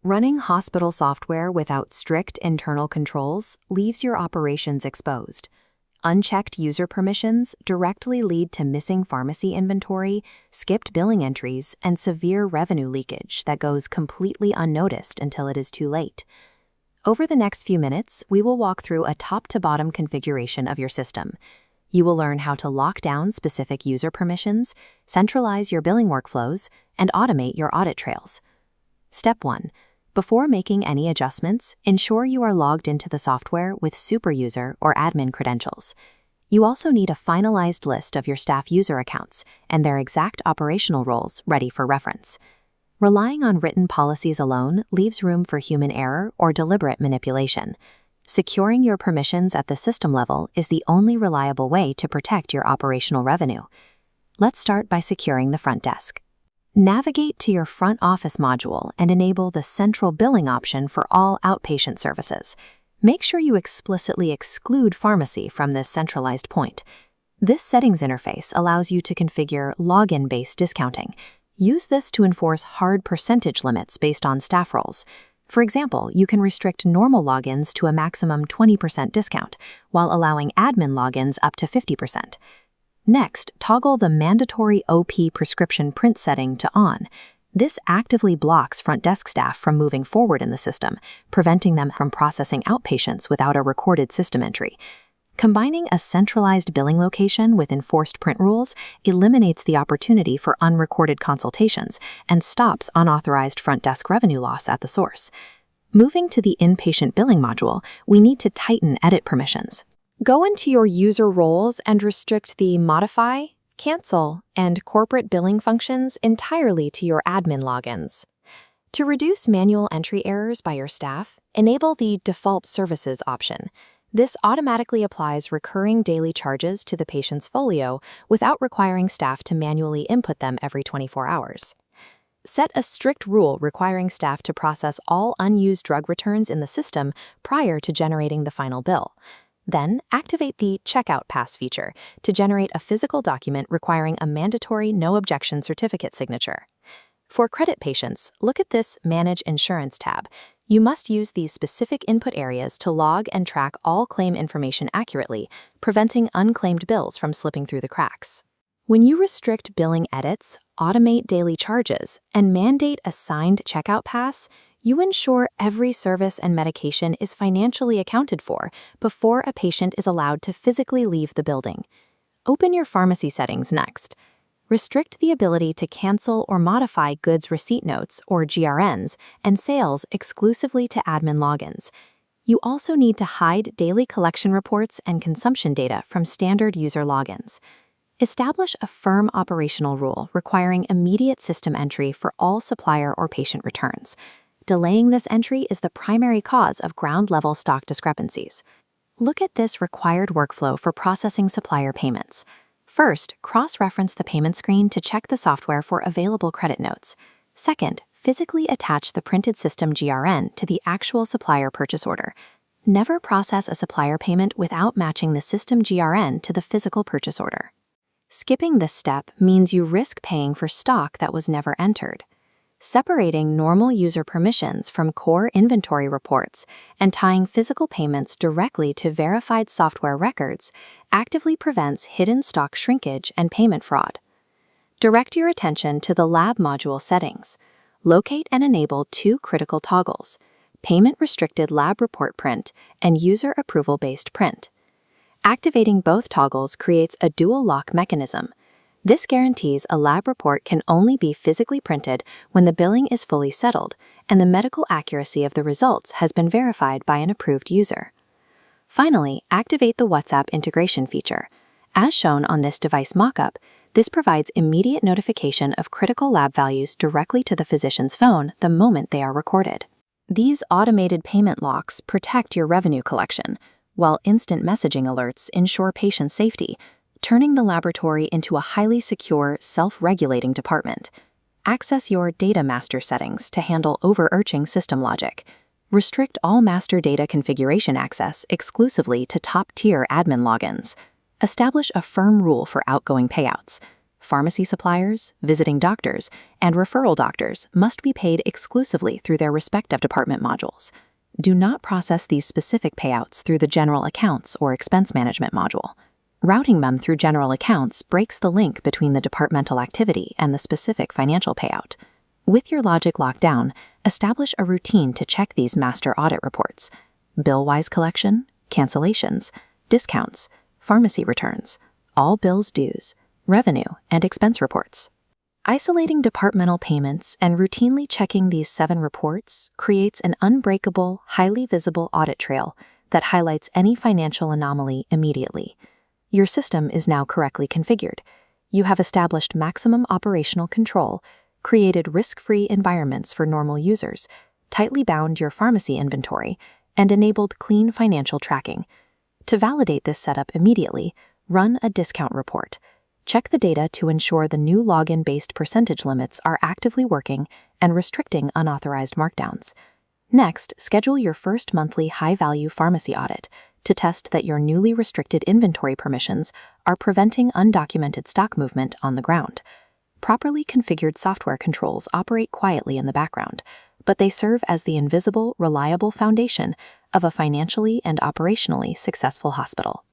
Running hospital software without strict internal controls leaves your operations exposed. Unchecked user permissions directly lead to missing pharmacy inventory, skipped billing entries, and severe revenue leakage that goes completely unnoticed until it is too late. Over the next few minutes, we will walk through a top-to-bottom configuration of your system. You will learn how to lock down specific user permissions, centralize your billing workflows, and automate your audit trails. Step 1. Before making any adjustments, ensure you are logged into the software with superuser or admin credentials. You also need a finalized list of your staff user accounts and their exact operational roles ready for reference. Relying on written policies alone leaves room for human error or deliberate manipulation. Securing your permissions at the system level is the only reliable way to protect your operational revenue. Let's start by securing the front desk. Navigate to your front office module and enable the central billing option for all outpatient services. Make sure you explicitly exclude pharmacy from this centralized point. This settings interface allows you to configure login-based discounting. Use this to enforce hard percentage limits based on staff roles. For example, you can restrict normal logins to a maximum 20% discount, while allowing admin logins up to 50%. Next, toggle the mandatory OP prescription print setting to on. This actively blocks front desk staff from moving forward in the system, preventing them from processing outpatients without a recorded system entry. Combining a centralized billing location with enforced print rules eliminates the opportunity for unrecorded consultations and stops unauthorized front desk revenue loss at the source. Moving to the inpatient billing module, we need to tighten edit permissions. Go into your user roles and restrict the modify, cancel, and corporate billing functions entirely to your admin logins. To reduce manual entry errors by your staff, enable the default services option. This automatically applies recurring daily charges to the patient's folio without requiring staff to manually input them every 24 hours. Set a strict rule requiring staff to process all unused drug returns in the system prior to generating the final bill. Then, activate the Checkout Pass feature to generate a physical document requiring a mandatory no-objection certificate signature. For credit patients, look at this Manage Insurance tab. You must use these specific input areas to log and track all claim information accurately, preventing unclaimed bills from slipping through the cracks. When you restrict billing edits, automate daily charges, and mandate a signed checkout pass, you ensure every service and medication is financially accounted for before a patient is allowed to physically leave the building. Open your pharmacy settings next. Restrict the ability to cancel or modify goods receipt notes, or GRNs, and sales exclusively to admin logins. You also need to hide daily collection reports and consumption data from standard user logins. Establish a firm operational rule requiring immediate system entry for all supplier or patient returns. Delaying this entry is the primary cause of ground-level stock discrepancies. Look at this required workflow for processing supplier payments. First, cross-reference the payment screen to check the software for available credit notes. Second, physically attach the printed system GRN to the actual supplier purchase order. Never process a supplier payment without matching the system GRN to the physical purchase order. Skipping this step means you risk paying for stock that was never entered. Separating normal user permissions from core inventory reports and tying physical payments directly to verified software records actively prevents hidden stock shrinkage and payment fraud. Direct your attention to the lab module settings. Locate and enable two critical toggles: payment-restricted lab report print and user approval-based print. Activating both toggles creates a dual lock mechanism. This guarantees a lab report can only be physically printed when the billing is fully settled and the medical accuracy of the results has been verified by an approved user. Finally, activate the WhatsApp integration feature. As shown on this device mockup, this provides immediate notification of critical lab values directly to the physician's phone the moment they are recorded. These automated payment locks protect your revenue collection, while instant messaging alerts ensure patient safety, turning the laboratory into a highly secure, self-regulating department. Access your data master settings to handle overarching system logic. Restrict all master data configuration access exclusively to top-tier admin logins. Establish a firm rule for outgoing payouts. Pharmacy suppliers, visiting doctors, and referral doctors must be paid exclusively through their respective department modules. Do not process these specific payouts through the General Accounts or Expense Management module. Routing them through General Accounts breaks the link between the departmental activity and the specific financial payout. With your logic locked down, establish a routine to check these master audit reports: bill-wise collection, cancellations, discounts, pharmacy returns, all bills dues, revenue, and expense reports. Isolating departmental payments and routinely checking these 7 reports creates an unbreakable, highly visible audit trail that highlights any financial anomaly immediately. Your system is now correctly configured. You have established maximum operational control, created risk-free environments for normal users, tightly bound your pharmacy inventory, and enabled clean financial tracking. To validate this setup immediately, run a discount report. Check the data to ensure the new login-based percentage limits are actively working and restricting unauthorized markdowns. Next, schedule your first monthly high-value pharmacy audit to test that your newly restricted inventory permissions are preventing undocumented stock movement on the ground. Properly configured software controls operate quietly in the background, but they serve as the invisible, reliable foundation of a financially and operationally successful hospital.